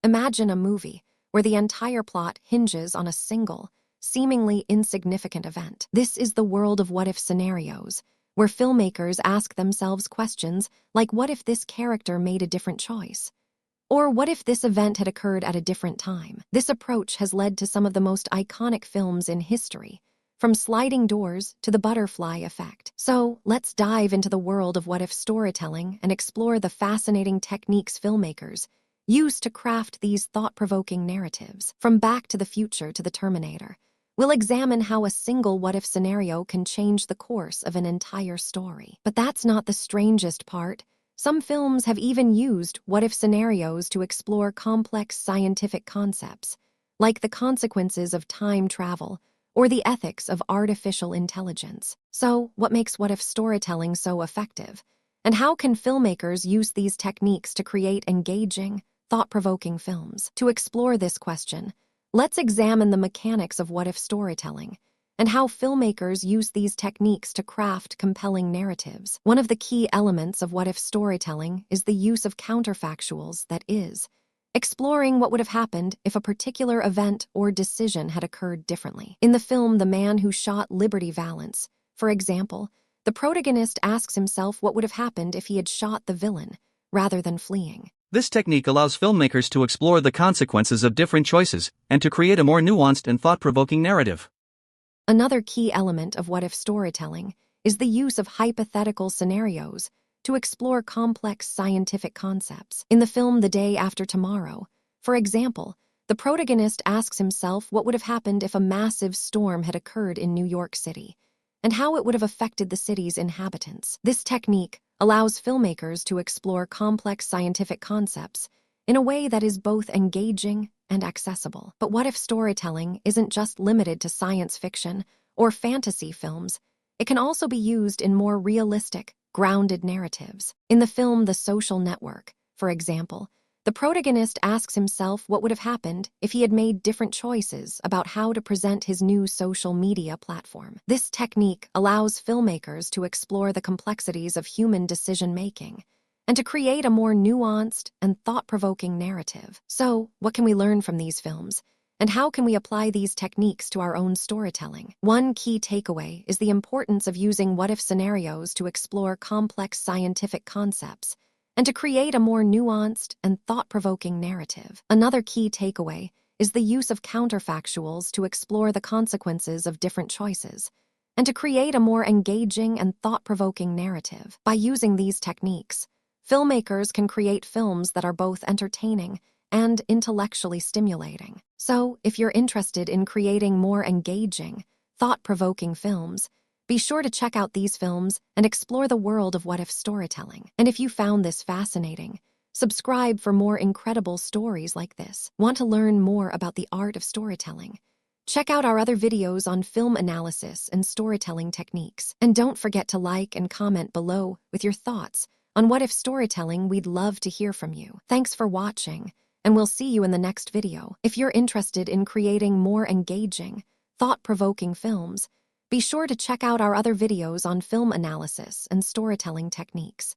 Imagine a movie where the entire plot hinges on a single, seemingly insignificant event. This is the world of what-if scenarios, where filmmakers ask themselves questions like, what if this character made a different choice? Or what if this event had occurred at a different time? This approach has led to some of the most iconic films in history, from Sliding Doors to The Butterfly Effect. So, let's dive into the world of what-if storytelling and explore the fascinating techniques filmmakers use to craft these thought-provoking narratives. From Back to the Future to the Terminator, we'll examine how a single what-if scenario can change the course of an entire story. But that's not the strangest part. Some films have even used what-if scenarios to explore complex scientific concepts, like the consequences of time travel or the ethics of artificial intelligence. So, what makes what-if storytelling so effective? And how can filmmakers use these techniques to create engaging, thought-provoking films? To explore this question, let's examine the mechanics of what-if storytelling and how filmmakers use these techniques to craft compelling narratives. One of the key elements of what-if storytelling is the use of counterfactuals, that is, exploring what would have happened if a particular event or decision had occurred differently. In the film The Man Who Shot Liberty Valance, for example, the protagonist asks himself what would have happened if he had shot the villain, rather than fleeing. This technique allows filmmakers to explore the consequences of different choices and to create a more nuanced and thought-provoking narrative. Another key element of what-if storytelling is the use of hypothetical scenarios to explore complex scientific concepts. In the film The Day After Tomorrow, for example, the protagonist asks himself what would have happened if a massive storm had occurred in New York City, and how it would have affected the city's inhabitants. This technique allows filmmakers to explore complex scientific concepts in a way that is both engaging and accessible. But what-if storytelling isn't just limited to science fiction or fantasy films. It can also be used in more realistic, grounded narratives. In the film The Social Network, for example, the protagonist asks himself what would have happened if he had made different choices about how to present his new social media platform. This technique allows filmmakers to explore the complexities of human decision-making and to create a more nuanced and thought-provoking narrative. So, what can we learn from these films? And how can we apply these techniques to our own storytelling? One key takeaway is the importance of using what-if scenarios to explore complex scientific concepts and to create a more nuanced and thought-provoking narrative. Another key takeaway is the use of counterfactuals to explore the consequences of different choices and to create a more engaging and thought-provoking narrative. By using these techniques, filmmakers can create films that are both entertaining and intellectually stimulating. So, if you're interested in creating more engaging, thought-provoking films, be sure to check out these films and explore the world of what-if storytelling. And if you found this fascinating, subscribe for more incredible stories like this. Want to learn more about the art of storytelling? Check out our other videos on film analysis and storytelling techniques. And don't forget to like and comment below with your thoughts on what-if storytelling. We'd love to hear from you. Thanks for watching, and we'll see you in the next video. If you're interested in creating more engaging, thought-provoking films, be sure to check out our other videos on film analysis and storytelling techniques.